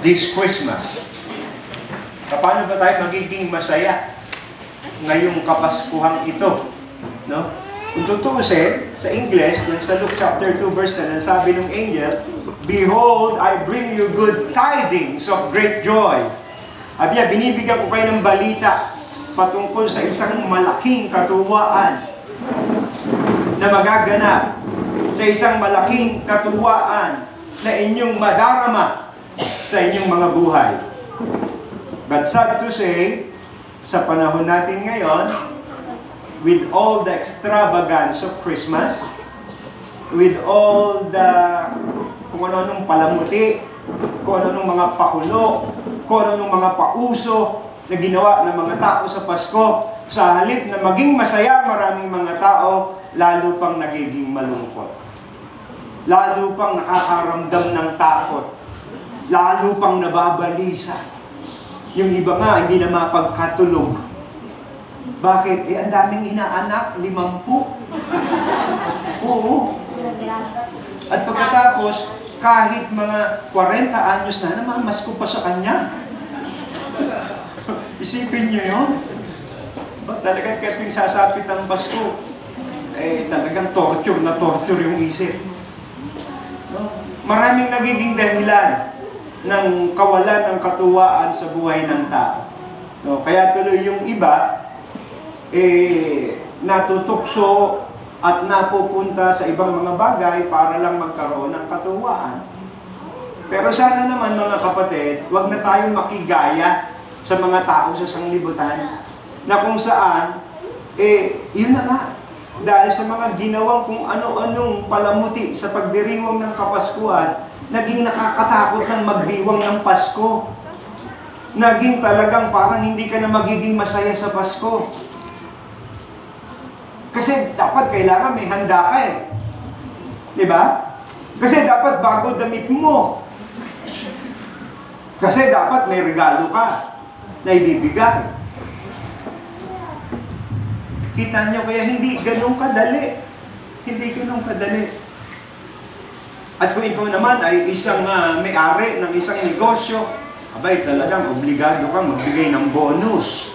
this Christmas. Paano ba tayo magiging masaya ngayong Kapaskuhang ito? No? Kung tutuusin, sa English, sa Luke chapter 2 verse 10, sabi ng angel, "Behold, I bring you good tidings of great joy." Sabi niya, binibigyan ko kayo ng balita patungkol sa isang malaking katuwaan na magaganap, sa isang malaking katuwaan na inyong madarama sa inyong mga buhay. But sad to say, sa panahon natin ngayon, with all the extravagance of Christmas, with all the kung ano-anong palamuti, kung ano-anong mga pakulo, kung ano-anong mga pauso na ginawa ng mga tao sa Pasko, sa halip na maging masaya maraming mga tao, lalo pang nagiging malungkot. Lalo pang nakakaramdam ng takot. Lalo pang nababalisa. Yung iba nga, hindi na mapagkatulog. Bakit? Ang daming inaanak, 50. Oo. At pagkatapos, kahit mga 40 anyos na, namamasko pa sa kanya. Isipin nyo yun. Ba, talagang kating sasapit ang Pasko, talagang torture na torture yung isip. No? Maraming nagiging dahilan ng kawalan ng katuwaan sa buhay ng tao. No? Kaya tuloy yung iba, natutukso at napupunta sa ibang mga bagay para lang magkaroon ng katuwaan. Pero sana naman mga kapatid, wag na tayong makigaya sa mga tao sa sanglibutan na kung saan, yun na nga, dahil sa mga ginawang kung ano-anong palamuti sa pagdiriwang ng Kapaskuhan, naging nakakatakot ng magdiwang ng Pasko. Naging talagang parang hindi ka na magiging masaya sa Pasko. Kasi dapat kailangan may handa ka eh. Di ba? Kasi dapat bago damit mo. Kasi dapat may regalo ka na ibibigay. Kita nyo, kaya hindi ganun kadali. Hindi ganun kadali. At kung ikaw naman ay isang may-ari ng isang negosyo, abay talagang obligado kang magbigay ng bonus.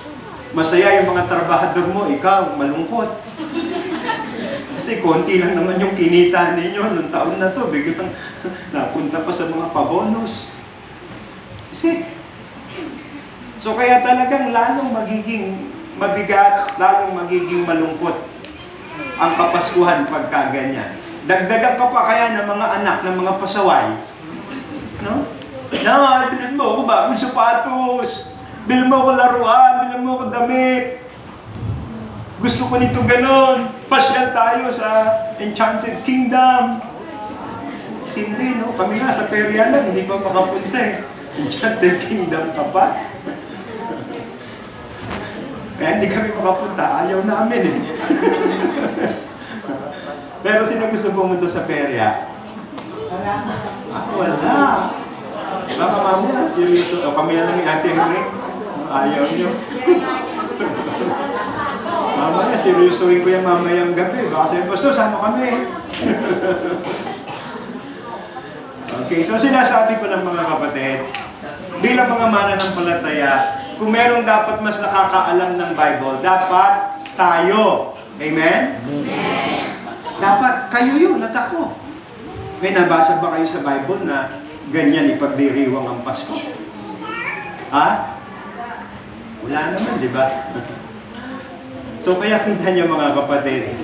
Masaya yung mga trabahador mo, ikaw malungkot. Kasi konti lang naman yung kinita ninyo nung taon na to, biglang napunta pa sa mga pabonus. Kasi, so kaya talagang lalong magiging mabigat, lalong magiging malungkot ang Kapaskuhan pagka ganyan. Dagdagan ka pa kaya ng mga anak, ng mga pasaway. No? Na, bilhin mo ako bagong sapatos. Bilhin mo ako laruan, bilhin mo ako damit. Gusto ko nito ganon. Pasyal tayo sa Enchanted Kingdom. Hindi, no? Kami nga sa perya lang, hindi pa makapunta eh. Enchanted Kingdom ka pa. Kaya hindi kami makapunta, ayaw namin eh. Pero sino gusto pumunta sa perya? Wala. Baka mamaya, seryoso. O kami na lang yung ating ring. Ayaw nyo. Mamaya, seryosohin ko yung mamayang gabi. Baka sabi, Pastor, sama kami. Okay, so sinasabi ko ng mga kapatid, bilang mga mananampalataya, kung merong dapat mas nakakaalam ng Bible, dapat tayo. Amen? Amen. Dapat kayo yun, at ako. May nabasa ba kayo sa Bible na ganyan ipagdiriwang ang Pasko? Ha? Wala naman, di ba? So kaya kita niyo mga kapatid,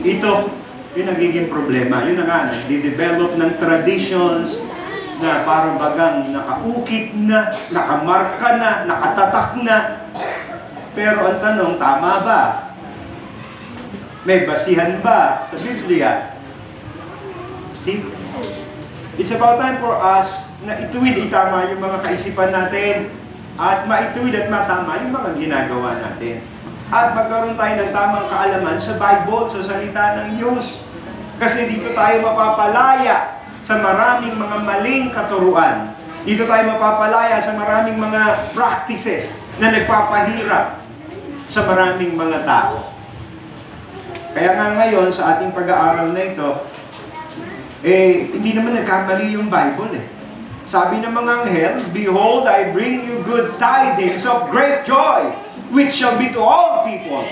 ito yung nagiging problema. Yun na nga, nagde-develop ng traditions na parang bagang nakaukit na, nakamarka na, nakatatak na. Pero ang tanong, tama ba? May basihan ba sa Biblia? See? It's about time for us na ituwid, itama yung mga kaisipan natin at maituwid at matama yung mga ginagawa natin. At magkaroon tayo ng tamang kaalaman sa Bible, sa salita ng Diyos. Kasi dito tayo mapapalaya sa maraming mga maling katuruan. Dito tayo mapapalaya sa maraming mga practices na nagpapahirap sa maraming mga tao. Kaya nga ngayon, sa ating pag-aaral na ito, hindi naman nagkamali yung Bible eh. Sabi ng mga anghel, "Behold, I bring you good tidings of great joy, which shall be to all people."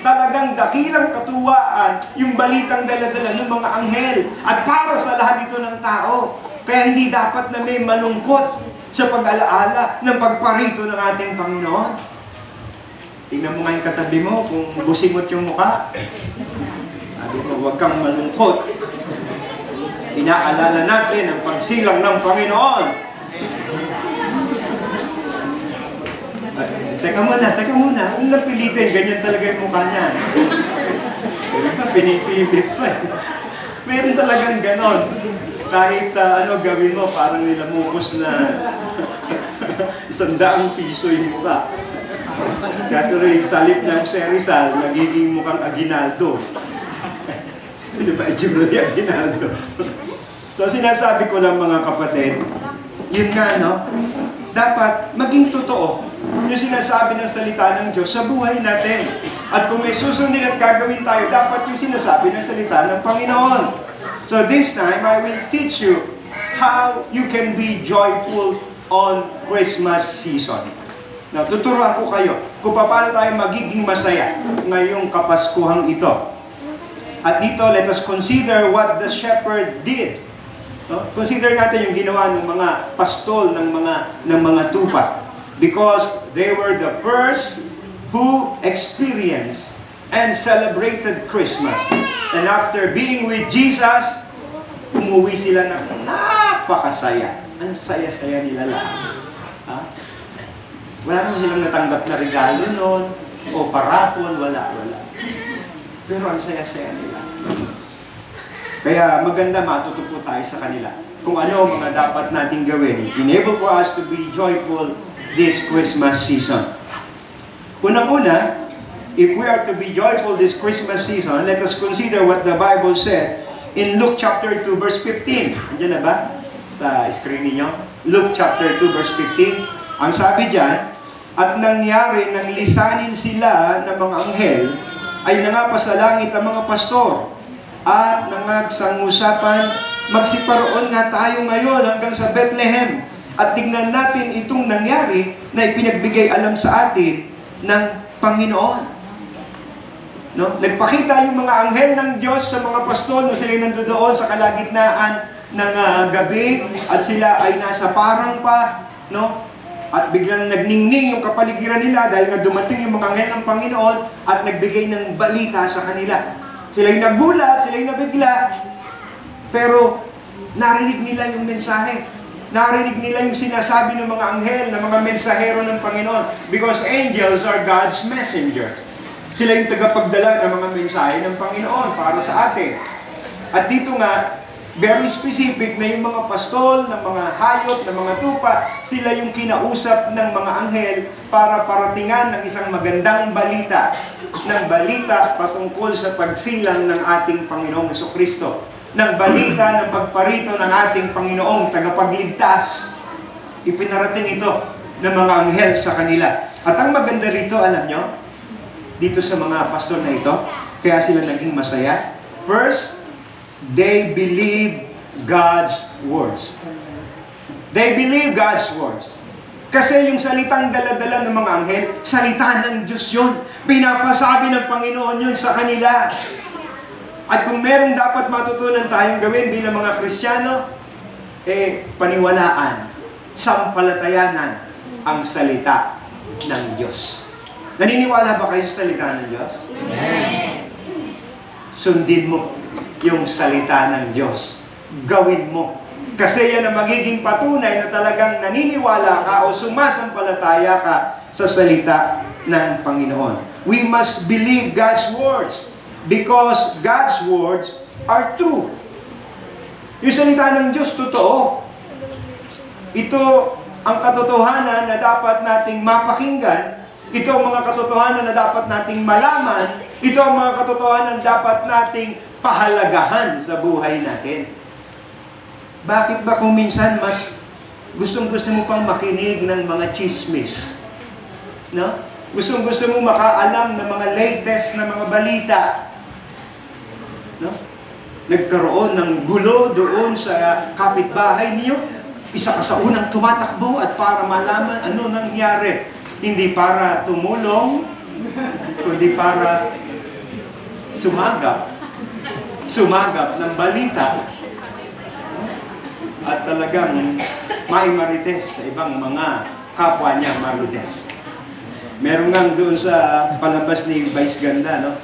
Talagang dakilang katuwaan yung balitang dala-dala ng mga anghel at para sa lahat ito ng tao. Kaya hindi dapat na may malungkot sa pag-alaala ng pagparito ng ating Panginoon. Tingnan mo nga yung katabi mo kung busingot yung mukha. Sabi ko, huwag kang malungkot. Inaalala natin ang pagsilang ng Panginoon. Teka muna. Kung napilitin, ganyan talaga yung mukha niya. Pinipilit pa eh. Meron talagang ganon. Kahit gawin mo, parang nilamukos na 100 piso yung mukha. Kaya tuloy, salip ng Rizal, nagiging mukhang Aguinaldo. Hindi ba itsura ni Aguinaldo? So sinasabi ko lang mga kapatid, yun nga dapat maging totoo yung sinasabi ng salita ng Diyos sa buhay natin. At kung may susundin at gagawin tayo, dapat yung sinasabi ng salita ng Panginoon. So this time, I will teach you how you can be joyful on Christmas season. Now, tuturuan ko kayo kung paano tayo magiging masaya ngayong Kapaskuhang ito. At dito, let us consider what the shepherd did. Consider natin yung ginawa ng mga pastol ng mga tupa. Because they were the first who experienced and celebrated Christmas. And after being with Jesus, umuwi sila ng napakasaya. Ang saya-saya nila lahat. Wala naman silang natanggap na regalo noon, o parapon, wala. Pero ang saya-saya nila. Kaya maganda matutupo tayo sa kanila kung ano mga dapat nating gawin. Enable for us to be joyful this Christmas season. Unang-una, if we are to be joyful this Christmas season, let us consider what the Bible said in Luke chapter 2 verse 15. Andiyan na ba? Sa screen niyo. Luke chapter 2 verse 15. Ang sabi diyan, "At nangyari nang lisanin sila ng mga anghel, ay nangapa sa langit ang mga pastor, at nangagsangusapan, magsiparoon nga tayo ngayon hanggang sa Bethlehem, at tignan natin itong nangyari na ipinagbigay alam sa atin ng Panginoon." Nagpakita yung mga anghel ng Diyos sa mga pastol nung sila nandoon sa kalagitnaan ng gabi, at sila ay nasa parang pa, at biglang nagningning yung kapaligiran nila dahil nga dumating yung mga anghel ng Panginoon at nagbigay ng balita sa kanila. Sila'y nagulat, sila'y nabigla, pero narinig nila yung mensahe. Narinig nila yung sinasabi ng mga anghel, ng mga mensahero ng Panginoon. Because angels are God's messenger. Sila yung tagapagdala ng mga mensahe ng Panginoon para sa atin. At dito nga, very specific na yung mga pastol, ng mga hayop, ng mga tupa, sila yung kinausap ng mga anghel para paratingan ng isang magandang balita, ng balita patungkol sa pagsilang ng ating Panginoong Jesucristo, ng balita ng pagparito ng ating Panginoong tagapagligtas. Ipinarating ito ng mga anghel sa kanila. At ang maganda rito, alam nyo, dito sa mga pastol na ito, kaya sila naging masaya. First, they believe God's words. They believe God's words. Kasi yung salitang dala-dala ng mga anghel, salita ng Diyos yun. Pinapasabi ng Panginoon yun sa kanila. At kung merong dapat matutunan tayong gawin bilang mga Kristiyano, paniwalaan, sampalatayanan ang salita ng Diyos. Naniniwala ba kayo sa salita ng Diyos? Amen. Sundin mo yung salita ng Diyos. Gawin mo. Kasi yan ang magiging patunay na talagang naniniwala ka o sumasampalataya ka sa salita ng Panginoon. We must believe God's words because God's words are true. Yung salita ng Diyos, totoo. Ito ang katotohanan na dapat nating mapakinggan. Ito ang mga katotohanan na dapat nating malaman. Ito ang mga katotohanan na dapat nating pahalagahan sa buhay natin. Bakit ba kung minsan mas gustong-gusto mo pang makinig ng mga chismis? Gustong-gusto mo makaalam ng mga latest na mga balita? Nagkaroon ng gulo doon sa kapitbahay niyo? Isa ka sa unang tumatakbo at para malaman ano nangyari. Hindi para tumulong, kundi para sumagap ng balita at talagang may marites sa ibang mga kapwa niya marites. Meron nga doon sa palabas ni Vice Ganda, no?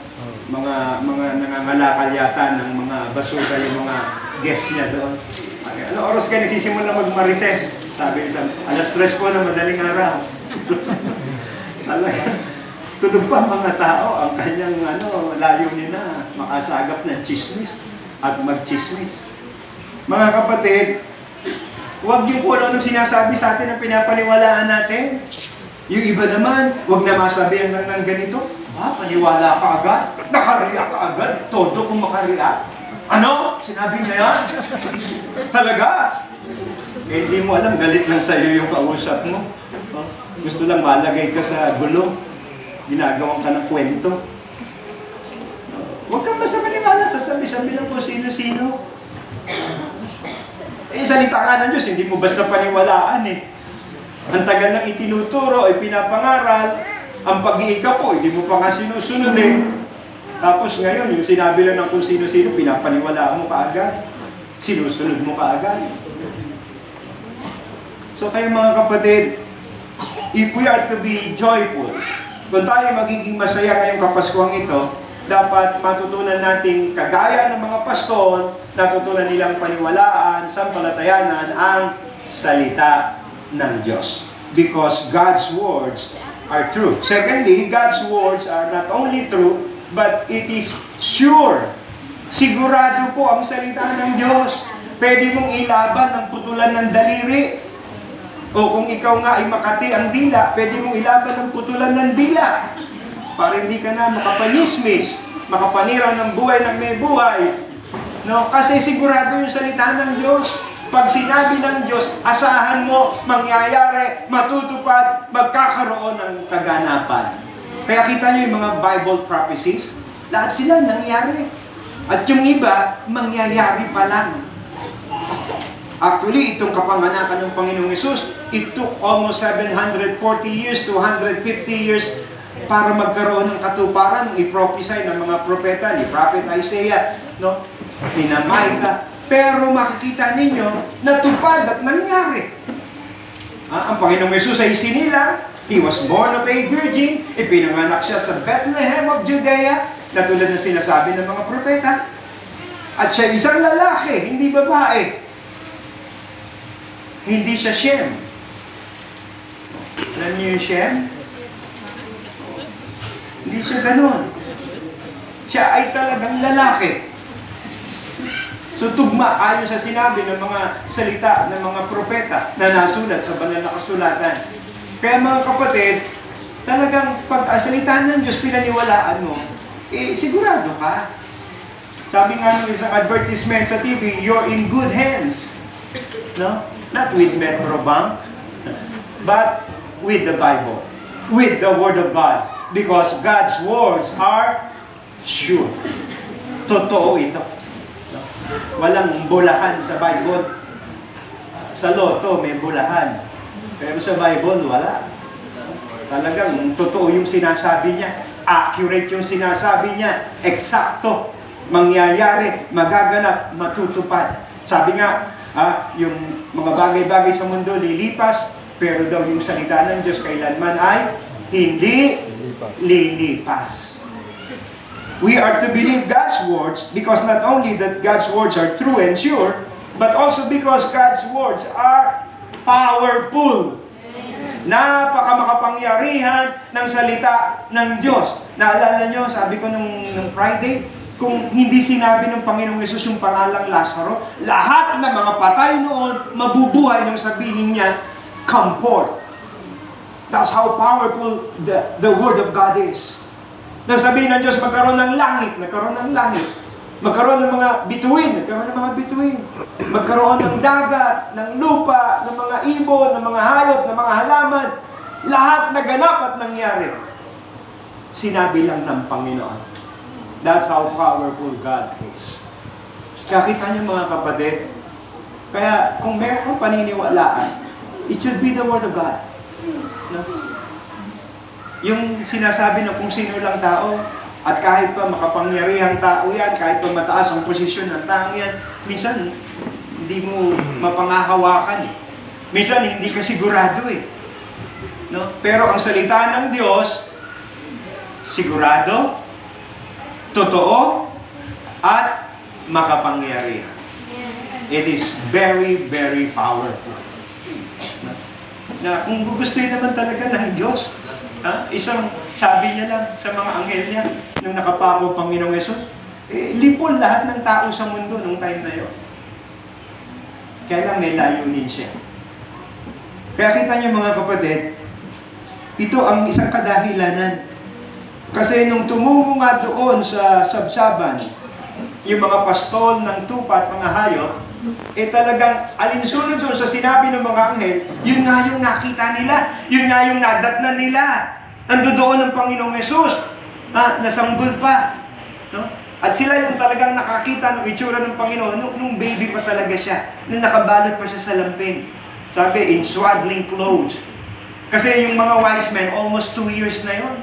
Mga nangangalakal yata ng mga basura yung mga guest niya doon. Ano oras kayo nagsisimula magmarites? Sabi niya, 3:00 po ng madaling araw. Talaga, tulog pa mga tao, ang kanyang layunin na makasagap ng chismis at magchismis. Mga kapatid, huwag yung kung ano sinasabi sa atin ang pinapaniwalaan natin. Yung iba naman, huwag na masabihan lang ng ganito. Paniwala ka agad? Nakariyak ka agad? Todo kung makariyak? Ano? Sinabi niya yan? Talaga? Hindi mo alam, galit lang sa'yo yung kausap mo. Gusto lang malagay ka sa gulo. Ginagawan ka ng kwento. Huwag kang basta maniwala sa sabi-sabi lang kung sino-sino. Salita nga ng Diyos, hindi mo basta paniwalaan eh. Ang tagal ng itinuturo ay pinapangaral, ang pag-iika po, hindi mo pa nga sinusunod eh. Tapos ngayon, yung sinabi lang ng kung sino-sino, pinapaniwalaan mo kaagad. Sinusunod mo kaagad. So kayo mga kapatid, if we are to be joyful, kung tayo magiging masaya ngayong Kapaskuhang ito, dapat matutunan nating kagaya ng mga Paskon, natutunan nilang paniwalaan, sampalatayanan ang salita ng Diyos. Because God's words are true. Secondly, God's words are not only true, but it is sure. Sigurado po ang salita ng Diyos. Pwede mong ilaban ang putulan ng daliri. O kung ikaw nga ay makati ang dila, pwede mong ilaban ang putulan ng dila. Para hindi ka na makapanismis, makapanira ng buhay ng may buhay. No? Kasi sigurado yung salita ng Diyos. Pag sinabi ng Diyos, asahan mo, mangyayari, matutupad, magkakaroon ng kaganapan. Kaya kita nyo yung mga Bible prophecies, lahat sila nangyari. At yung iba, mangyayari pa lang. Actually, itong kapanganakan ng Panginoong Hesus, it took almost 740 years to 150 years para magkaroon ng katuparan ng i-prophesy ng mga propeta, ni Prophet Isaiah, no? Ni Micah. Pero makikita ninyo, natupad at nangyari. Ang Panginoong Hesus ay sinilang, He was born of a virgin, ipinanganak siya sa Bethlehem of Judea, na tulad ng sinasabi ng mga propeta. At siya isang lalaki, hindi babae. Hindi siya Shem. Alam niyo yung Shem? Hindi siya ganun. Siya ay talagang lalaki. So tugma ayon sa sinabi ng mga salita ng mga propeta na nasulat sa banal na kasulatan. Kaya mga kapatid, talagang pag salita ng Diyos pinaniwalaan mo, sigurado ka. Sabi nga ng isang advertisement sa TV, you're in good hands. No? Not with Metrobank, but with the Bible, with the Word of God. Because God's words are sure. Totoo ito. Walang bulahan sa Bible. Sa loto may bulahan. Pero sa Bible, wala. Talagang totoo yung sinasabi niya. Accurate yung sinasabi niya. Eksakto. Mangyayari, magaganap, matutupad. Sabi nga, yung mga bagay-bagay sa mundo lilipas, pero daw yung salita ng Diyos kailanman ay hindi lilipas. We are to believe God's words because not only that God's words are true and sure, but also because God's words are powerful. Napakamakapangyarihan ng salita ng Diyos. Naalala nyo, sabi ko nung Friday, kung hindi sinabi ng Panginoong Hesus yung pangalang Lazaro, lahat ng mga patay noon, mabubuhay nung sabihin niya, come forth. That's how powerful the Word of God is. Nang sabihin ng Diyos, magkaroon ng langit, nagkaroon ng langit. Magkaroon ng mga bituin, nagkaroon ng mga bituin. Magkaroon ng dagat, ng lupa, ng mga ibon, ng mga hayop, ng mga halaman. Lahat naganap at nangyari. Sinabi lang ng Panginoon. That's how powerful God is. Kaya kita niyo mga kapatid, Kaya kung meron kang paniniwalaan, it should be the Word of God. No? Yung sinasabi na kung sino lang tao, at kahit pa makapangyarihang tao yan, kahit pa mataas ang posisyon ng tao yan, minsan hindi mo mapangahawakan eh. Minsan hindi ka sigurado eh. No? Pero ang salita ng Diyos, sigurado, totoo, at makapangyarihan. It is very, very powerful. Na kung gugustuhin naman talaga ng Diyos, isang sabi niya lang sa mga anghel niya, nung nakapako Panginoong Yesus, lipol lahat ng tao sa mundo nung time na yun. Kaya lang may layunin siya. Kaya kita niyo mga kapatid, ito ang isang kadahilanan. Kasi nung tumungo nga doon sa sabsaban, yung mga pastol ng tupa at mga hayop, talagang alinsunod doon sa sinabi ng mga anghel, yun nga yung nakita nila, yun nga yung nadatnan nila. Nandoon ang Panginoong Yesus, nasanggol pa. No? At sila yung talagang nakakita ng itsura ng Panginoon nung baby pa talaga siya, nung nakabalot pa siya sa lampin. Sabi, in swaddling clothes. Kasi yung mga wise men, almost 2 years na yun,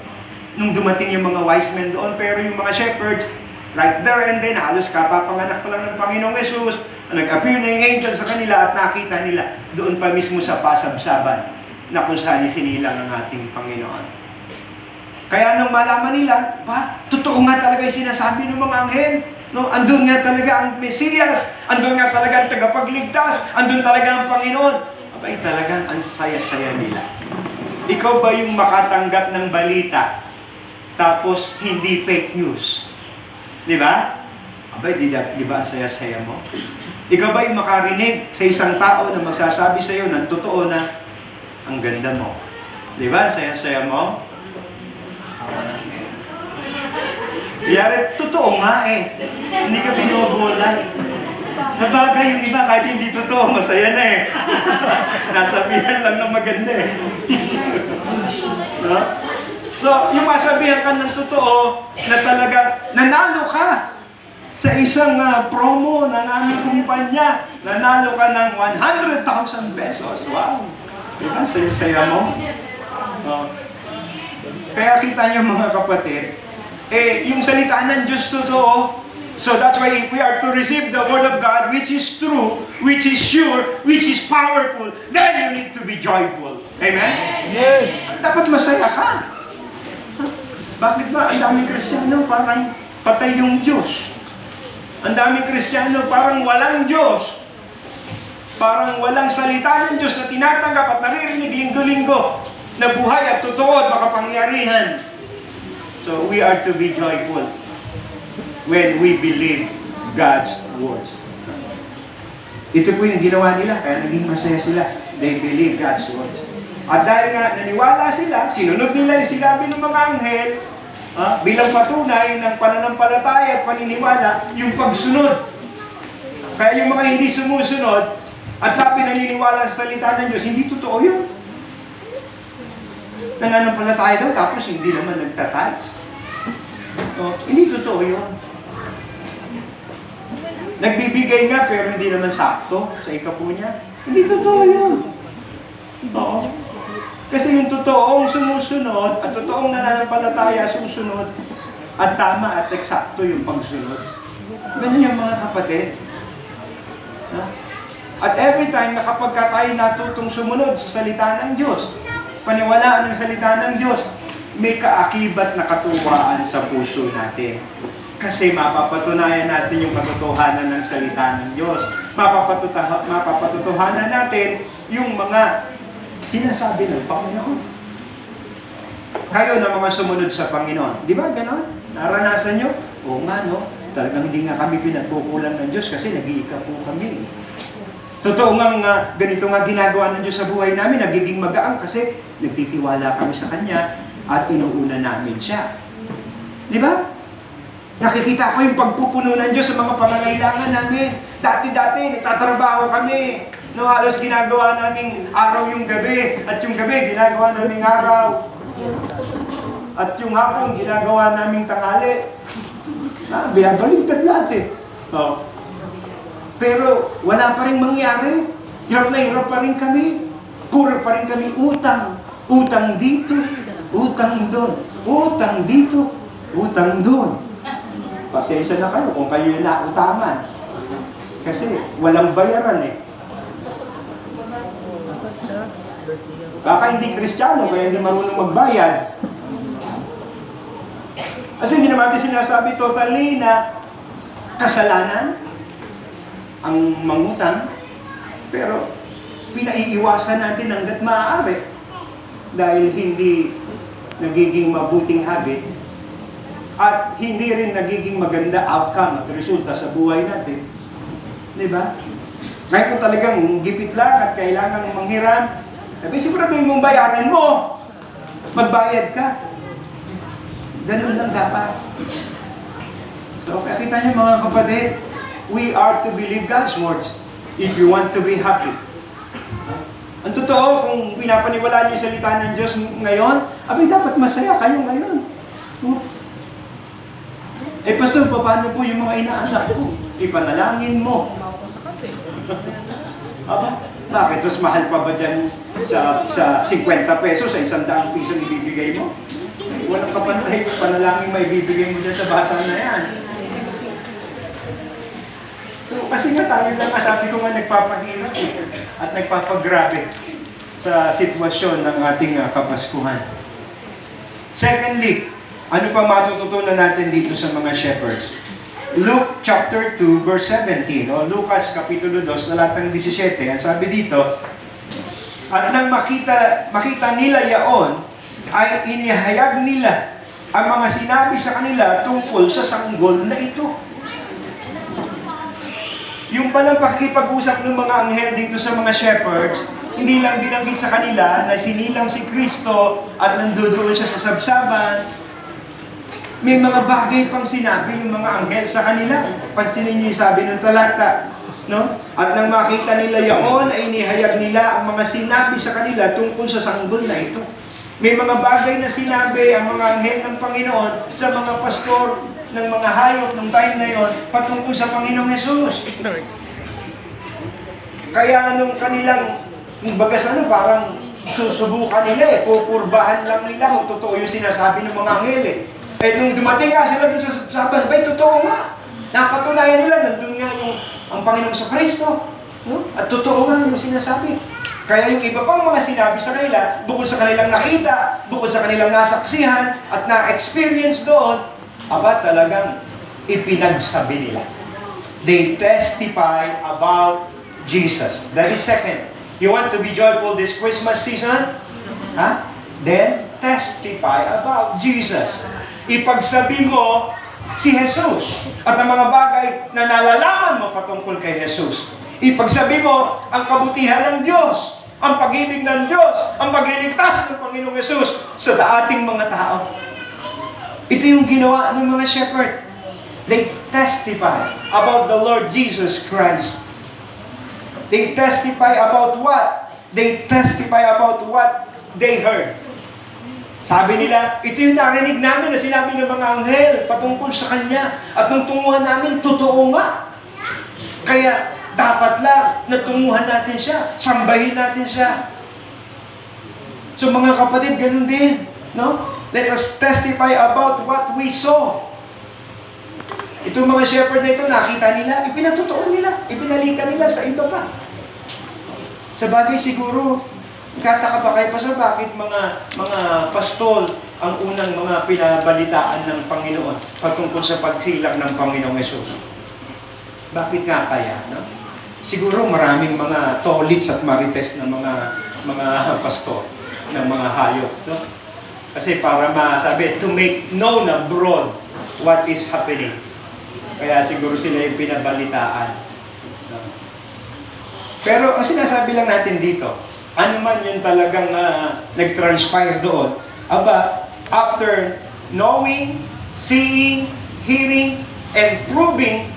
nung dumating yung mga wise men doon. Pero yung mga shepherds, right there and then, halos kapapanganak pa lang ng Panginoong Yesus, nag-appear na yung angel sa kanila at nakita nila doon pa mismo sa pasabsaban na kung saan isinilang ang ating Panginoon. Kaya nung malaman nila, totoo nga talaga yung sinasabi ng mga anghel. No, andun nga talaga ang Mesiyas, andun nga talaga ang tagapagligtas, andun talaga ang Panginoon. Abay talagang ang saya-saya nila. Ikaw ba yung makatanggap ng balita, tapos hindi fake news? Di ba? Abay, di ba ang saya-saya mo? Ikaw ba yung makarinig sa isang tao na magsasabi sa iyo ng totoo na ang ganda mo? Di ba? Ang saya-saya mo? Yari, totoo nga eh. Hindi ka binobola. Sa bagay, yung iba, kahit hindi totoo, masaya na eh. Nasabihan lang na maganda eh. No? So, yung masabihan ka ng totoo, na talaga, nanalo ka sa isang promo ng aming kumpanya, nanalo ka ng 100,000 pesos. Wow! Diba? Saya-saya mo. Kaya kita niyo mga kapatid, yung salita ng Diyos totoo. So that's why if we are to receive the Word of God, which is true, which is sure, which is powerful, then you need to be joyful. Amen? Amen. Dapat masaya ka. Bakit ba ang daming Kristiyano parang patay yung Diyos? Ang daming Kristiyano parang walang Diyos. Parang walang salita ng Diyos na tinatanggap at naririnig linggo-linggo na buhay at totoo at makapangyarihan. So we are to be joyful when we believe God's words. Ito po yung ginawa nila, kaya naging masaya sila. They believe God's words. At dahil nga naniwala sila, sinunod nila yung sinabi ng mga anghel, bilang patunay ng pananampalataya at paniniwala, yung pagsunod. Kaya yung mga hindi sumusunod, at sabi naniniwala sa salita ng Diyos, hindi totoo yun. Nananampalataya daw, tapos hindi naman nagtatides. Hindi totoo yun. Nagbibigay nga, pero hindi naman sakto sa ikapo niya. Hindi totoo yun. Oo. Kasi yung totoong sumusunod, at totoong nananampalataya susunod, at tama at eksakto yung pagsunod. Ganun yung mga kapatid. At every time na kapag tayo natutong sumunod sa salita ng Diyos, paniwalaan ng salita ng Diyos, may kaakibat na katuwaan sa puso natin. Kasi mapapatunayan natin yung katotohanan ng salita ng Diyos. Mapapatutuhanan natin yung mga sinasabi ng Panginoon. Kayo na mga sumunod sa Panginoon. Di ba ganon? Naranasan nyo? Oo nga no, talagang hindi nga kami pinagkukulang ng Diyos kasi nag-iika po kami. Totoo nga ganito nga ginagawa ng Diyos sa buhay namin, nagiging magaang kasi nagtitiwala kami sa Kanya at inuuna namin Siya. Di ba? Nakikita ko yung pagpupuno ng Diyos sa mga pangangailangan namin. Dati-dati, nagtatrabaho kami. No, halos ginagawa namin araw yung gabi, at yung gabi ginagawa namin araw. At yung hapon, ginagawa namin tanghali. Binabaligtad lahat eh. Pero wala pa rin mangyari. Hirap na hirap pa rin kami. Puro pa rin kami utang. Utang dito, utang doon. Utang dito, utang doon. Pasensya na kayo kung kayo yung nautangan. Kasi walang bayaran eh. Baka hindi Kristiyano, kaya hindi marunong magbayad. Kasi hindi naman natin sinasabi totally na kasalanan ang mangutang, pero pinaiiwasan natin hanggat maaari dahil hindi nagiging mabuting habit at hindi rin nagiging maganda outcome at resulta sa buhay natin. Diba? Ngayon kung talagang gipit lang at kailangan manghiram, siguraduhin mong bayaran mo. Magbayad ka. Ganun lang dapat. So, kaya kita niyo mga kapatid, we are to believe God's words if you want to be happy. Ang totoo, kung pinapaniwalaan niyo yung salita ng Diyos ngayon, dapat masaya kayo ngayon. Pastor, paano po yung mga inaanak ko? Ipanalangin mo. Bakit? Mas mahal pa ba dyan sa 50 pesos, sa 100 piso ibibigay mo? Walang kapantay yung panalangin may bibigay mo dyan sa bata na yan. So, kasi nga tayo lang, sabi ko nga, nagpapahirap at nagpapagrabe sa sitwasyon ng ating kapaskuhan. Secondly, ano pa matututunan natin dito sa mga shepherds? Luke chapter 2 verse 17 o Lucas kapitulo 2 talatang 17. Ang sabi dito, at nang makita nila yaon, ay inihayag nila ang mga sinabi sa kanila tungkol sa sanggol na ito. Yung palang pakikipag-usap ng mga anghel dito sa mga shepherds, hindi lang binanggit sa kanila na sinilang si Kristo at nandoon siya sa sabsaban. May mga bagay pang sinabi yung mga anghel sa kanila. Pansinin niyo yung sabi ng talata. No? At nang makita nila yaon, ay inihayag nila ang mga sinabi sa kanila tungkol sa sanggol na ito. May mga bagay na sinabi ang mga anghel ng Panginoon sa mga pastor ng mga hayop ng time na yon patungkol sa Panginoong Hesus. Kaya nung kanilang bagas parang susubukan nila pupurbahan lang nila kung totoo yung sinasabi ng mga anghel nung dumating nga sila dun sa sabsaban, totoo nga. Napatunayan nila, nandun nga ang Panginoong sa Kristo. No? At totoo nga yung sinasabi. Kaya yung iba pang mga sinabi sa kanila, bukod sa kanilang nakita, bukod sa kanilang nasaksihan, at na-experience doon, talagang ipinagsabi nila. They testify about Jesus. That is second. You want to be joyful this Christmas season? Then, testify about Jesus. Ipagsabi mo si Jesus at ang mga bagay na nalalaman mo patungkol kay Jesus. Ipagsabi mo ang kabutihan ng Diyos, ang pag-ibig ng Diyos, ang pagliligtas ng Panginoong Jesus sa ating mga tao. Ito yung ginawa ng mga shepherd. They testify about the Lord Jesus Christ. They testify about what? They testify about what they heard. Sabi nila, ito yung narinig namin na sinabi ng mga anghel patungkol sa Kanya. At nung tunguhan namin, totoo nga. Kaya dapat lang na tunguhan natin siya, sambahin natin siya. So mga kapatid, ganun din. No? Let us testify about what we saw. Itong mga shepherd na ito, nakita nila, ipinatotoo nila, ipinalika nila sa iba pa. Sa bagay siguro, kataka pa kayo pa sa bakit mga pastol ang unang mga pinabalitaan ng Panginoon patungkol sa pagsilang ng Panginoong Hesus. Bakit nga kaya? No? Siguro maraming mga tolits at marites na mga pastor ng mga hayop. No? Kasi para masabi, to make known abroad what is happening. Kaya siguro sila yung pinabalitaan. No? Pero ang sinasabi lang natin dito, ano man yung talagang nag-transpire doon, after knowing, seeing, hearing, and proving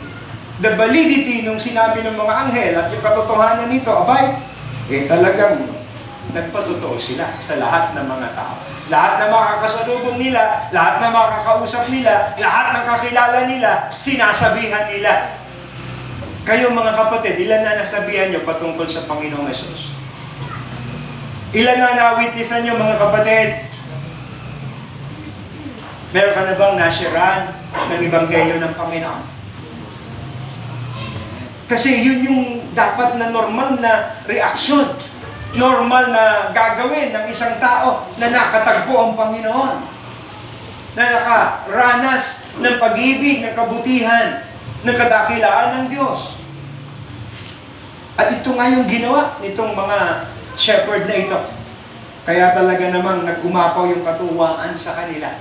the validity ng sinabi ng mga anghel at yung katotohanan nito, talagang nagpatotoo sila sa lahat ng mga tao. Lahat na makakasalubong nila, lahat na makakausap nila, lahat ng kakilala nila, sinasabihan nila. Kayo mga kapatid, ilan na nasabihan nyo patungkol sa Panginoong Hesus? Ilan na na-witnessan nyo mga kapatid? Meron ka na bang nasiraan ng Ebanghelyo ng Panginoon? Kasi yun yung dapat na normal na reaksyon. Normal na gagawin ng isang tao na nakatagpo ang Panginoon. Na nakaranas ng pag-ibig, ng kabutihan, ng kadakilaan ng Diyos. At ito nga yung ginawa nitong mga shepherd na ito. Kaya talaga namang nag-umapaw yung katuwaan sa kanila.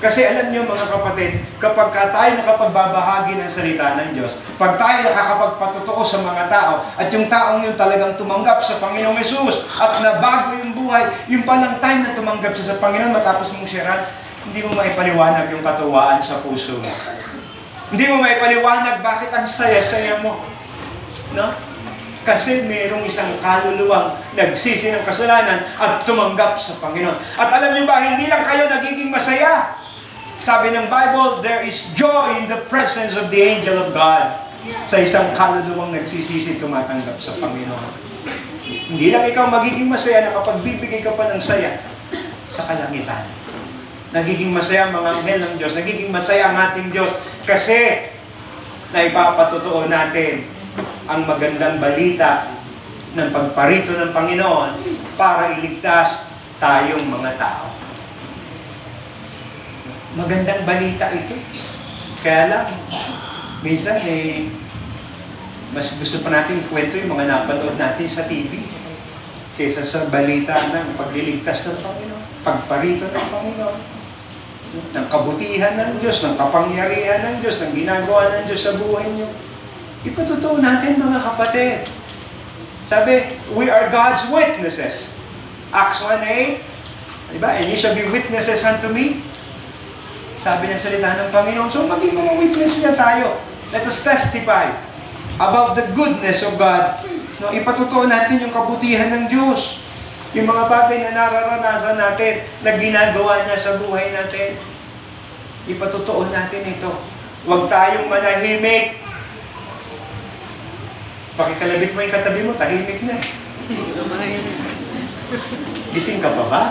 Kasi alam niyo mga kapatid, kapag tayo nakapagbabahagi ng salita ng Diyos, pag tayo nakakapagpatotoo sa mga tao, at yung taong yun talagang tumanggap sa Panginoong Hesus, at nabago yung buhay, yung palang time na tumanggap siya sa Panginoon, matapos mong sharean, hindi mo maipaliwanag yung katuwaan sa puso mo. Hindi mo maipaliwanag bakit ang saya-saya mo. No? Kasi mayroong isang kaluluwang nagsisi ng kasalanan at tumanggap sa Panginoon. At alam niyo ba, hindi lang kayo nagiging masaya. Sabi ng Bible, there is joy in the presence of the angel of God. Sa isang kaluluwang nagsisisi tumatanggap sa Panginoon. Hindi lang ikaw magiging masaya na kapag bibigay ka pa ng saya sa kalangitan. Nagiging masaya ang mga anghel ng Diyos. Nagiging masaya ang ating Diyos kasi naipapatotoo natin ang magandang balita ng pagparito ng Panginoon para iligtas tayong mga tao. Magandang balita ito. Kaya lang, minsan mas gusto pa natin kwento yung mga napanood natin sa TV kaysa sa balita ng pagliligtas ng Panginoon, pagparito ng Panginoon, ng kabutihan ng Diyos, ng kapangyarihan ng Diyos, ng ginagawa ng Diyos sa buhay niyo. Ipatotoo natin mga kapatid. Sabi, we are God's witnesses. Acts 1:8, diba? And you shall be witnesses unto me. Sabi ng salita ng Panginoon. So maging mga witness niya tayo. Let us testify about the goodness of God. No, ipatotoo natin yung kabutihan ng Diyos. Yung mga bagay na nararanasan natin, na ginagawa niya sa buhay natin. Ipatotoo natin ito. Huwag tayong manahimik. Pakikalabit mo yung katabi mo, tahimik na. Gising ka pa ba?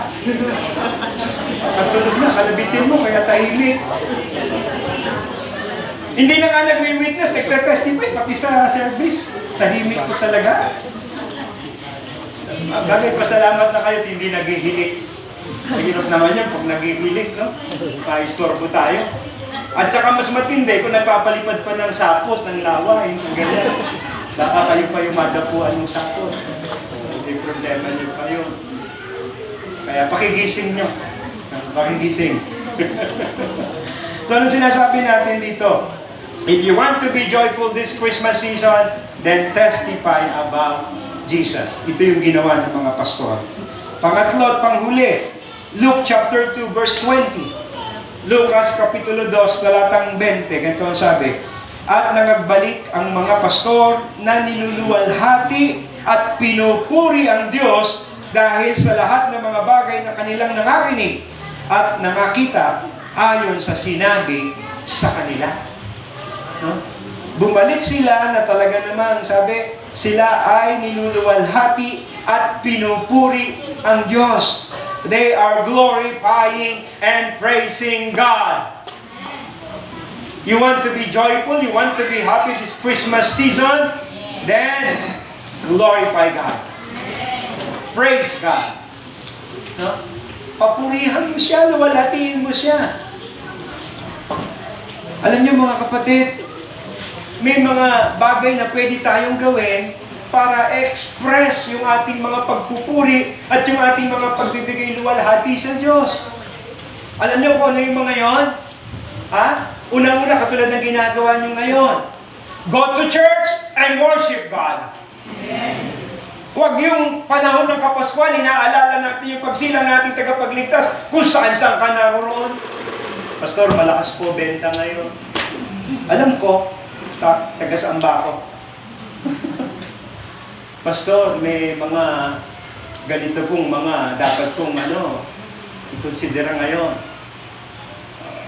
Pagtulog na, kalabitin mo, kaya tahimik. Hindi na nga nag-witness, nagte-testify, pati sa service. Tahimik to talaga. Bagay, pasalamat na kayo, hindi naghihilik. Mahirap naman yan pag naghihilik, no? Paistorbo tayo. At saka mas matindi, kung nagpapalipad pa ng sapos, ng lawa, yung ganyan. Baka kayo pa yung madapuan ng sapos. Hindi problema niyo pa yun. Kaya pakigising nyo. Pakigising. So ano sinasabi natin dito? If you want to be joyful this Christmas season, then testify about Jesus. Ito yung ginawa ng mga pastor. Pangatlo at panghuli, Luke chapter 2 verse 20. Lucas kapitulo 2 talatang 20. Ganito ang sabi. At nangagbalik ang mga pastor na niluluwalhati at pinupuri ang Diyos dahil sa lahat ng mga bagay na kanilang nakarinig at nakakita ayon sa sinabi sa kanila. No? Bumalik sila na talaga namang sabi, sila ay niluluwalhati at pinupuri ang Diyos. They are glorifying and praising God. You want to be joyful, you want to be happy this Christmas season, then glorify God. Praise God. No? Papurihan mo siya, luwalhatiin mo siya. Alam niyo mga kapatid, may mga bagay na pwede tayong gawin para express yung ating mga pagpupuri at yung ating mga pagbibigay luwalhati sa Diyos. Alam niyo kung ano yung mga yon? Ha? Unang-una, katulad ng ginagawa niyo ngayon. Go to church and worship God. Amen. Huwag yung panahon ng Kapaskuhan, inaalala natin yung pagsilang nating tagapagligtas kung saan-saan ka naroon. Pastor, malakas po benta ngayon. Alam ko, taga-saan ba ako? Pastor, may mga ganito pong mga dapat kong i-considera ngayon.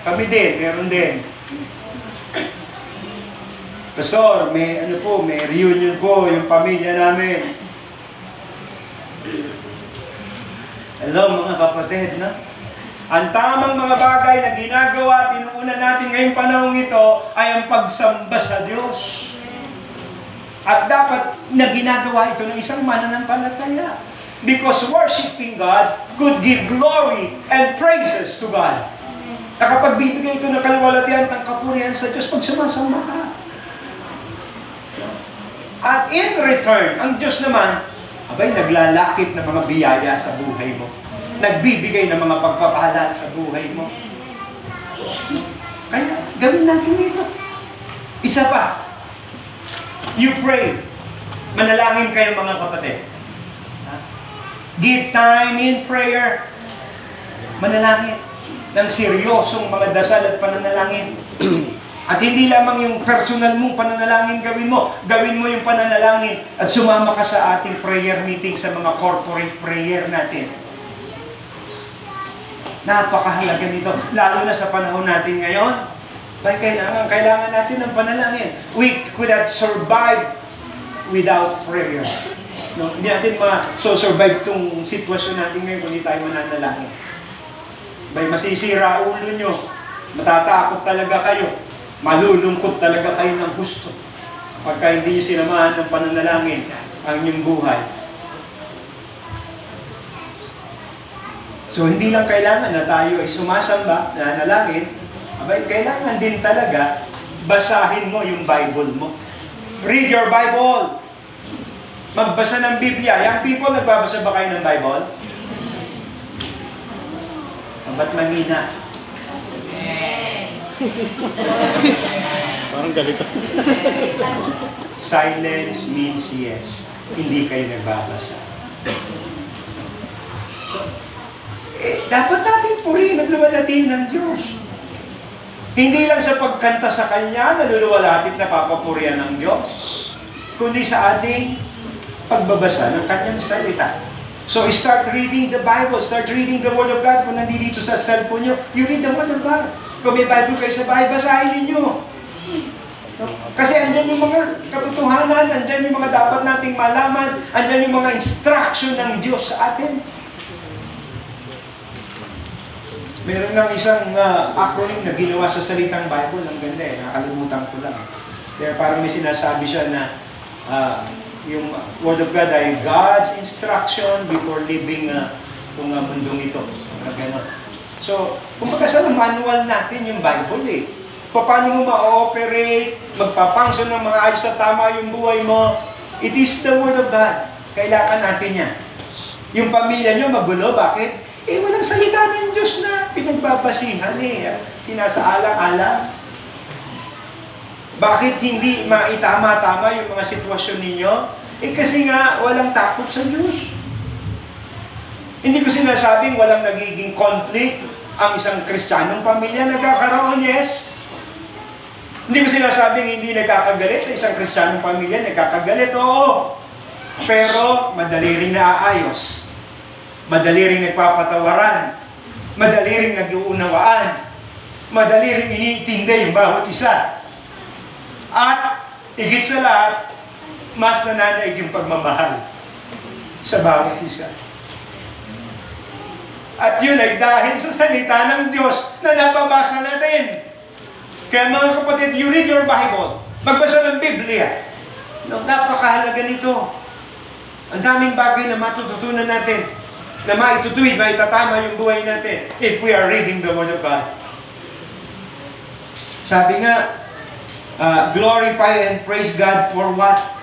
Kami din, meron din. Pastor, may reunion po yung pamilya namin. Hello mga kapatid, no? Ang tamang mga bagay na ginagawa at inuuna natin ngayong panahon ito ay ang pagsamba sa Diyos. At dapat na ginagawa ito ng isang mananampalataya. Because worshiping God could give glory and praises to God. Nakapagbibigay ito ng kaluwalhatian ng kapurihan sa Diyos pag sumasamba ka. At in return, ang Diyos naman, naglalakip ng mga biyaya sa buhay mo. Nagbibigay ng mga pagpapala sa buhay mo. Kaya, gawin natin ito. Isa pa, you pray. Manalangin kayo mga kapatid. Give time in prayer. Manalangin ng seryosong mga dasal at pananalangin. At hindi lamang yung personal mong pananalangin gawin mo yung pananalangin at sumama ka sa ating prayer meeting sa mga corporate prayer natin. Napakahalaga nito, lalo na sa panahon natin ngayon. Kailangan natin ng panalangin. We could not survive without prayer. No? Hindi natin ma-survive itong sitwasyon natin ngayon kung hindi tayo mananalangin. Masisira ulo nyo, matatakot talaga kayo. Malulungkot talaga kayo ng gusto pagka hindi nyo sinamahan ng pananalangin ang inyong buhay. So, hindi lang kailangan na tayo ay sumasamba, nanalangin, kailangan din talaga basahin mo yung Bible mo. Read your Bible. Magbasa ng Biblia. Young people, nagbabasa ba kayo ng Bible? Ba't mahina? Parang galito. Silence means yes. Hindi kayo nagbabasa. So, dapat natin purihin at luwalhatiin ng Diyos. Hindi lang sa pagkanta sa Kanya, naluluwalhati at napapapurihan ng Diyos, kundi sa ating pagbabasa ng Kanyang salita. So, start reading the Bible. Start reading the Word of God. Kung nandito sa cellphone nyo, you read the Word of God. Kung may Bible kayo sa bahay, basahin ninyo. Kasi andyan yung mga katotohanan, andyan yung mga dapat nating malaman, andyan yung mga instruction ng Diyos sa atin. Meron ng isang acronym na ginawa sa salitang Bible. Ang ganda nakalimutan ko lang. Kaya parang may sinasabi siya na yung Word of God ay God's instruction before living itong mundong ito. Gano'n. So, kumbaga sa manual natin yung Bible paano mo ma-operate, magpapunction ng mga ayos na tama yung buhay mo. It is the Word of God. Kailangan natin yan. Yung pamilya nyo magulo, bakit? Walang salita ng Diyos na pinagbabasihan sinasaalang-alang. Bakit hindi maitama-tama yung mga sitwasyon ninyo? Kasi nga, walang takot sa Diyos. Hindi ko sinasabing walang nagiging conflict ang isang Kristiyanong pamilya. Nagkakaroon, yes. Hindi ko sinasabing hindi nagkakagalit sa isang Kristiyanong pamilya. Nagkakagalit, oo. Pero, madali rin naaayos. Madali rin nagpapatawaran. Madali rin nag-uunawaan. Madali rin iniintindi yung bawat isa. At, higit sa lahat, mas nananaig yung pagmamahal sa bawat isa. At yun ay dahil sa salita ng Diyos na nababasa natin. Kaya mga kapatid, you read your Bible. Magbasa ng Biblia. Napakahalaga nito. Ang daming bagay na matututunan natin, na maitutuwid, maitatama yung buhay natin if we are reading the Word of God. Sabi nga, glorify and praise God for what?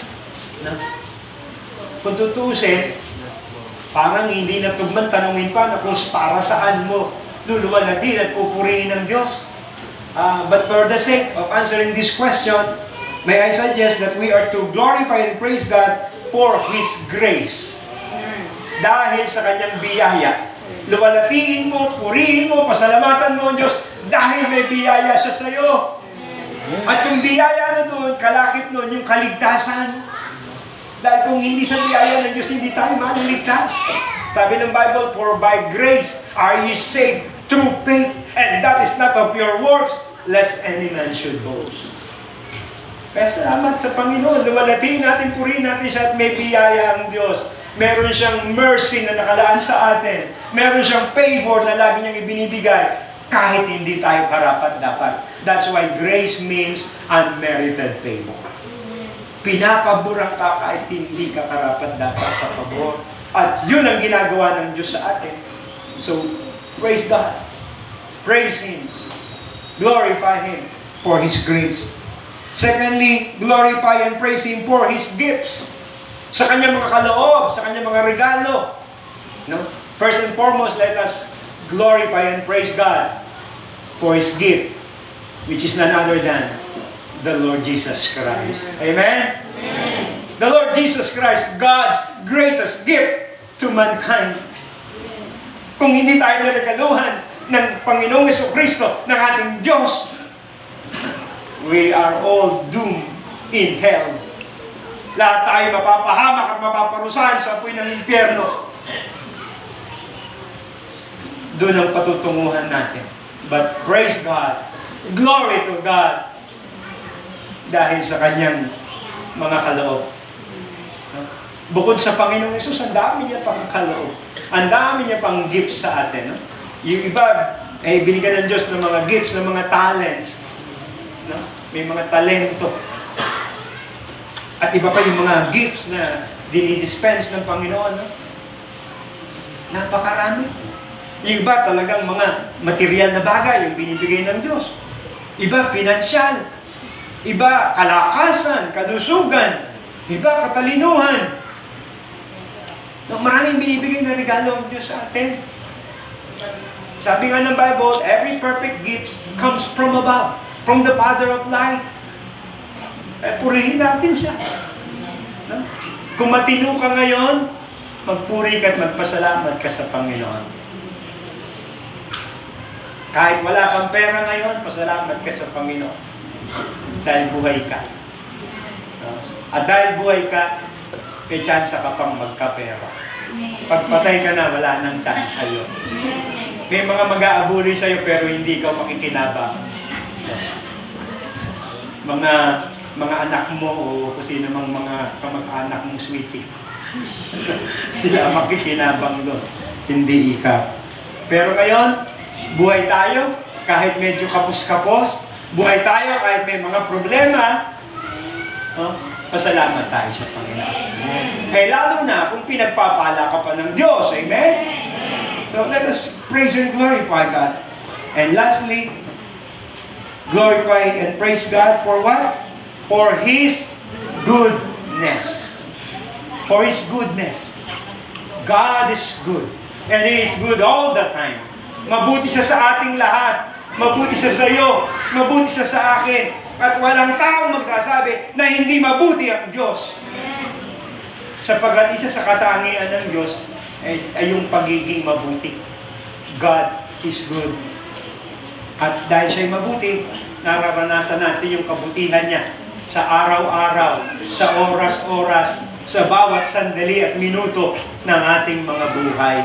Kung tutusin, parang hindi natugman tanungin pa na kung para saan mo luluwalhatin at pupurihin ng Diyos. But for the sake of answering this question, may I suggest that we are to glorify and praise God for His grace. Dahil sa Kanyang biyaya. Luwalhatiin mo, purihin mo, pasalamatan mo ang Diyos dahil may biyaya siya sa iyo. At yung biyaya na doon, kalakip noon, yung kaligtasan. Dahil kung hindi sa biyaya ng Diyos, hindi tayo maliligtas. Sabi ng Bible, for by grace are ye saved through faith, and that is not of your works, lest any man should boast. Kaya salamat sa Panginoon. Luwalhatiin natin, purihin natin siya at may biyaya ang Diyos. Meron siyang mercy na nakalaan sa atin. Meron siyang favor na lagi niyang ibinibigay kahit hindi tayo karapat-dapat. That's why grace means unmerited favor. Pinapaboran ka kahit hindi ka karapat-dapat sa pabor. At yun ang ginagawa ng Diyos sa atin. So, praise God. Praise Him. Glorify Him for His grace. Secondly, glorify and praise Him for His gifts. Sa kanyang mga kaloob, sa kanyang mga regalo. No? First and foremost, let us glorify and praise God for His gift, which is none other than the Lord Jesus Christ. Amen? Amen. The Lord Jesus Christ, God's greatest gift to mankind. Kung hindi tayo niregaluhan ng Panginoong Jesucristo, ng ating Diyos, we are all doomed in hell. Lahat tayo mapapahamak at mapaparusahan sa apoy ng impyerno. Doon ang patutunguhan natin. But praise God, glory to God, dahil sa kanyang mga kaloob. Bukod sa Panginoong Hesus, ang dami niya pang kaloob. Ang dami niya pang gifts sa atin. Yung iba, binigyan ng Diyos ng mga gifts, ng mga talents. No? May mga talento. At iba pa yung mga gifts na dinidispense ng Panginoon. No? Napakarami. Yung iba talagang mga material na bagay yung binibigay ng Diyos. Iba, pinansyal. Iba, kalakasan, kalusugan. Iba, katalinuhan. No, maraming binibigay na regalo ng Diyos sa atin. Sabi nga ng Bible, every perfect gift comes from above, from the Father of light. Purihin natin siya. No? Kung matino ka ngayon, magpuri ka at magpasalamat ka sa Panginoon. Kahit wala kang pera ngayon, pasalamat ka sa Panginoon. Dahil buhay ka. No? At dahil buhay ka, may chance ka pang magkapera. Pagpatay ka na, wala nang chance sa'yo. May mga mag-aabuli sa'yo pero hindi ikaw makikinabang. Mga anak mo o kung sino mang mga kamag-anak mong sweetie. Sila makikinabang doon. Hindi ikaw. Pero ngayon, buhay tayo kahit medyo kapos-kapos. Buhay tayo kahit may mga problema. Pasalamat tayo sa Panginoon. Eh lalo na kung pinagpapala ka pa ng Diyos. Amen? So let us praise and glorify God. And lastly, glorify and praise God for what? For His goodness. For His goodness. God is good. And He is good all the time. Mabuti siya sa ating lahat. Mabuti siya sa iyo. Mabuti siya sa akin. At walang taong magsasabi na hindi mabuti ang Diyos. Sapagkat isa sa katangian ng Diyos ay yung pagiging mabuti. God is good. At dahil siya'y mabuti, nararanasan natin yung kabutihan niya sa araw-araw, sa oras-oras, sa bawat sandali at minuto ng ating mga buhay.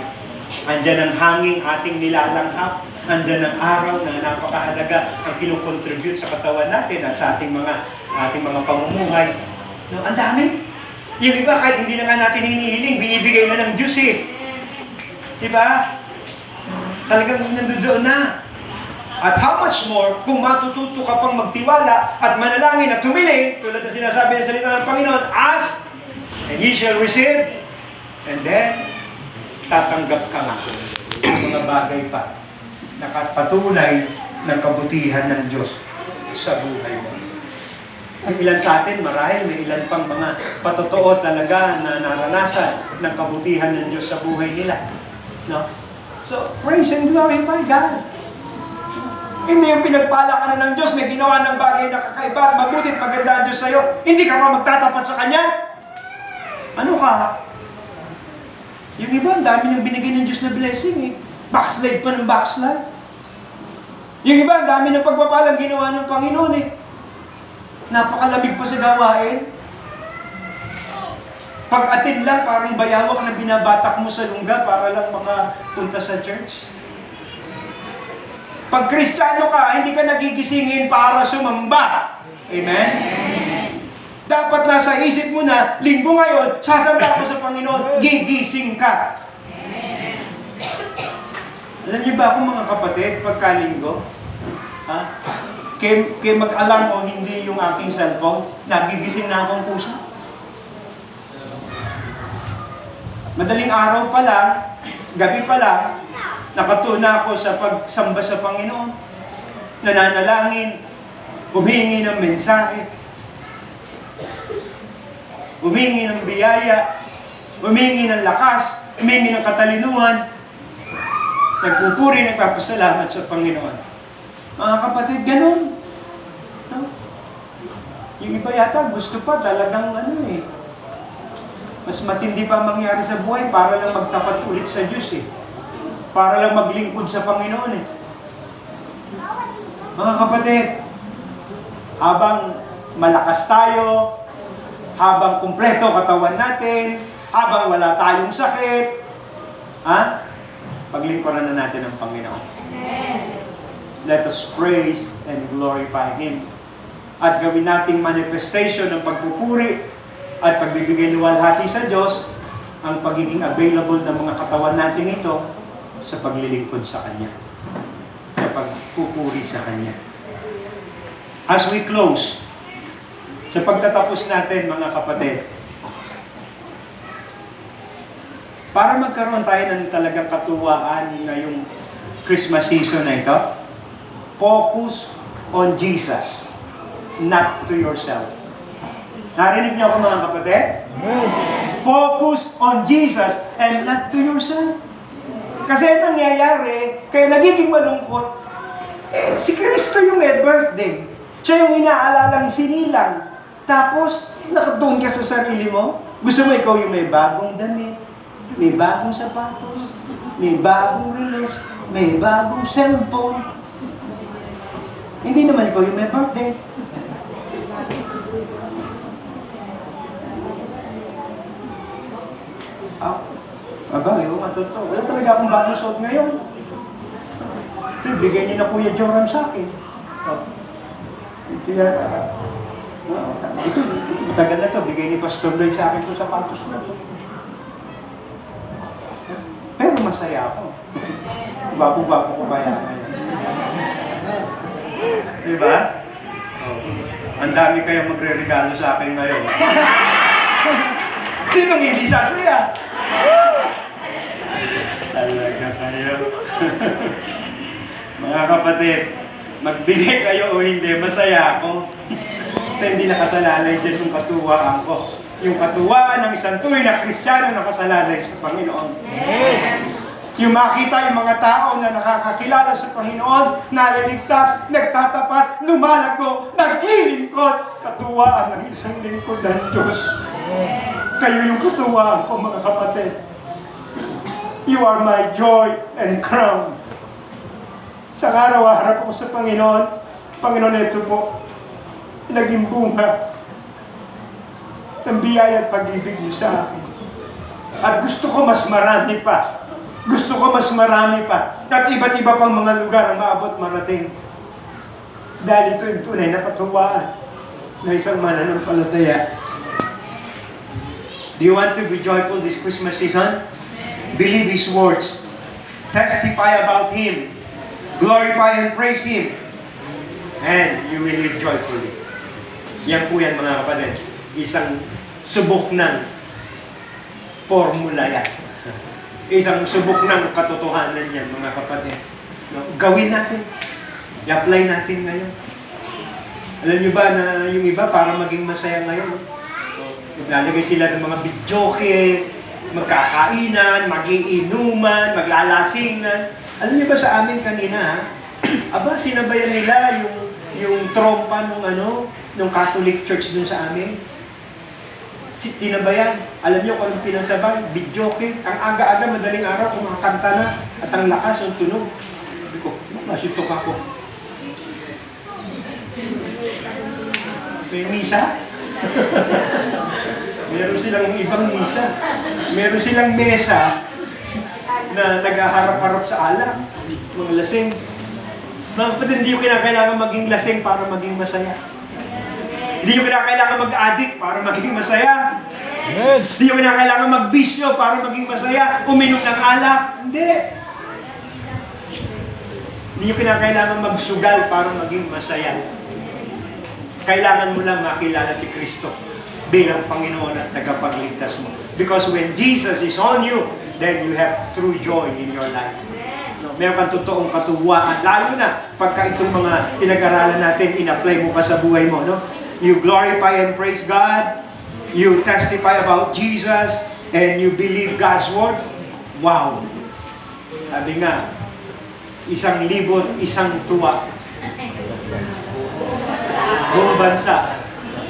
Andyan ang hanging ating nilalanghap. Andyan ang araw na napakahalaga ang kinukontribute sa katawan natin at sa ating mga pamumuhay. No, ang dami. Yung iba, kahit hindi na nga natin hinihiling, binibigay na ng Diyos eh. Diba? Talagang nandoon na. At how much more, kung matututo ka pang magtiwala at manalangin at tumiling, tulad na sinasabi ng salita ng Panginoon, ask, and ye shall receive, and then, tatanggap ka nga ng mga bagay pa na patunay ng kabutihan ng Diyos sa buhay mo. Ang ilan sa atin, marahil may ilan pang mga patotoo talaga na naranasan ng kabutihan ng Diyos sa buhay nila. No? So, praise and glorify God. Hindi yung pinagpala ka na ng Diyos, may ginawa ng bagay na kakaiba at mabuti at maganda ang Diyos sa'yo, hindi ka pa magtatapat sa Kanya? Ano ka? Yung iba, ang dami nang binigay ng Diyos na blessing eh. Backslide pa ng backslide. Yung iba, ang dami ng pagpapalang ginawa ng Panginoon eh. Napakalamig pa sa gawain. Pag-atid lang, parang bayawak na binabatak mo sa lungga para lang makapunta sa church. Pag Kristiyano ka, hindi ka nagigisingin para sumamba. Amen? Dapat nasa isip mo na, linggo ngayon, sasamba ko sa Panginoon, gigising ka. Alam niyo ba kung mga kapatid, pagkalinggo, kaya mag-alarm o hindi yung aking cellphone, nagigising na akong puso. Madaling araw pa lang, gabi pa lang, nakatuna ako sa pagsamba sa Panginoon, nananalangin, humingi ng mensahe, humingi ng biyaya, humingi ng lakas, humingi ng katalinuhan, nagpupuri, nagpapasalamat sa Panginoon. Mga kapatid, ganun. No? Yung iba yata, gusto pa talagang mas matindi pa mangyari sa buhay para lang magtapat ulit sa Diyos Para lang maglingkod sa Panginoon Mga kapatid, habang malakas tayo, habang kumpleto katawan natin, habang wala tayong sakit, paglingkuran na natin ang Panginoon. Let us praise and glorify Him. At gawin nating manifestation ng pagpupuri at pagbibigay luwalhati sa Diyos ang pagiging available ng mga katawan natin ito sa paglilingkod sa Kanya, sa pagpupuri sa Kanya. As we close, sa pagtatapos natin mga kapatid, para magkaroon tayo ng talagang katuwaan ngayong Christmas season na ito, focus on Jesus, not to yourself. Narinig niyo ako mga kapatid? Focus on Jesus and not to yourself. Kasi nangyayari, kaya nagiging malungkot, si Kristo yung may birthday. Siya yung inaalalang sinilang. Tapos, nakatuon ka sa sarili mo. Gusto mo ikaw yung may bagong damit, may bagong sapatos, may bagong relos, may bagong cellphone. Hindi naman ikaw yung may birthday. Bagay, totoo. Wala talaga akong bagong suot ngayon. Ito, bigay niyo na Kuya Joram sa akin. Ito yan. Ito, matagal na to. Bigay ni Pastor Lloyd sa akin ito sapatos na to. Pero masaya ako. Gwapo-gwapo ko ba yan ngayon? Diba? Ang dami kayong magre-regalo sa akin ngayon. Sinong hindi sasaya? Talaga kayo. Mga kapatid, magbigay kayo o hindi, masaya ako. Kasi hindi nakasalalay dyan yung katuwaan ko. Yung katuwaan ng isang tunay na Kristiyano nakasalalay sa Panginoon. Yung makita yung mga tao na nakakakilala sa Panginoon, naliligtas, nagtatapat, lumalago, naglilingkod. Katuwaan ng isang lingkod ng Diyos. Kayo yung katuwaan ko mga kapatid. You are my joy and crown. Sa araw, harap ako sa Panginoon. Panginoon, ito po, naging bunga ng biyaya at pag-ibig niyo sa akin. At gusto ko mas marami pa. Gusto ko mas marami pa. At iba't iba pang mga lugar ang maabot marating. Dahil ito yung tunay na katuwaan na isang mananampalataya. Do you want to be joyful this Christmas season? Believe His words. Testify about Him. Glorify and praise Him. And you will live joyfully. Yan po yan mga kapatid. Isang subok ng formula yan. Isang subok ng katotohanan yan mga kapatid. No? Gawin natin. I-apply natin ngayon. Alam niyo ba na yung iba para maging masaya ngayon? Naglalagay sila ng mga bidyoke, magkakainan, magiinuman, maglalasingan. Alam niyo ba sa amin kanina, aba, sinabayan nila yung trompa nung Catholic Church dun sa amin. Tinabayan. Alam niyo kung anong pinasabay? Bidyoke. Ang aga-aga, madaling araw, kumakanta na. At ang lakas ng tunog. Sabi ko, nasitok ako. May misa? Meron silang ibang misa. Meron silang mesa na naghaharap-harap sa alak. Mga lasing. Mga kapatid, hindi yung kinakailangan maging lasing para maging masaya. Hindi nyo kinakailangan mag-addict para maging masaya. Amen. Hindi nyo kinakailangan magbisyo para maging masaya. Uminom ng alak. Hindi. Hindi nyo kinakailangan magsugal para maging masaya. Kailangan mo lang makilala si Kristo bilang Panginoon at tagapagligtas mo. Because when Jesus is on you, then you have true joy in your life. No, meron kang totoong katuwaan. Lalo na pagka itong mga pinag-aralan natin, in-apply mo pa sa buhay mo. No? You glorify and praise God. You testify about Jesus. And you believe God's words. Wow! Sabi nga, 1,000, 1 tuwa. Buong bansa.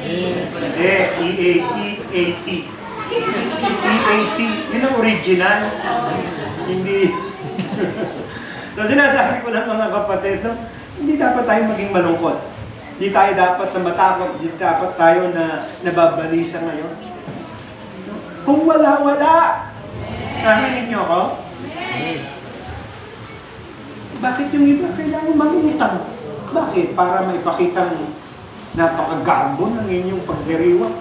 Hindi, EAT. EAT. Yun ang original. Hindi. So sinasabi ko lang mga kapatid, no? Hindi dapat tayo maging malungkot. Hindi tayo dapat na matakot. Hindi dapat tayo na nababalisa ngayon. No? Kung wala. Narinig niyo ako? Bakit yung iba kailangan mangutang? Bakit? Para may pakitang napakagarbo ng inyong pagdiriwang.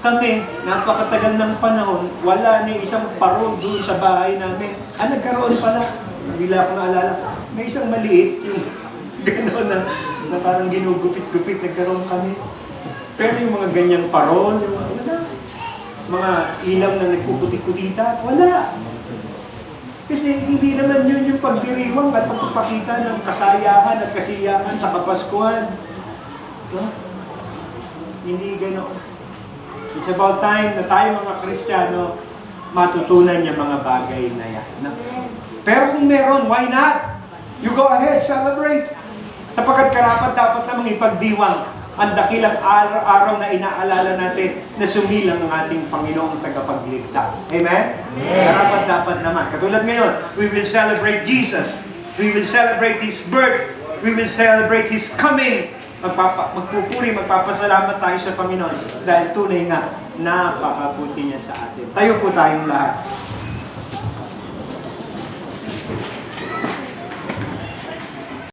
Kami, napakatagal ng panahon, wala ni isang parol doon sa bahay namin. Nagkaroon pala. Bigla ko naalala, may isang maliit, yung gano'n na parang ginugupit-gupit, nagkaroon kami. Pero yung mga ganyang parol, yung wala. Mga ilaw na nagkukuti-kutita, wala. Kasi hindi naman yun yung pagdiriwang at pagpapakita ng kasayahan at kasiyahan sa Kapaskuhan. No? Hindi ganoon. It's about time na tayo mga Kristiyano matutunan yung mga bagay na yan. No? Pero kung meron, why not? You go ahead, celebrate. Sapagkat karapat dapat namang ipagdiwang ang dakilang araw na inaalala natin na sumilang ang ating Panginoong tagapagligtas. Amen? Karapat dapat naman. Katulad ngayon, we will celebrate Jesus. We will celebrate His birth. We will celebrate His coming. Magpupuri, magpapasalamat tayo sa Panginoon dahil tunay nga, napakabuti niya sa atin. Tayo po tayong lahat.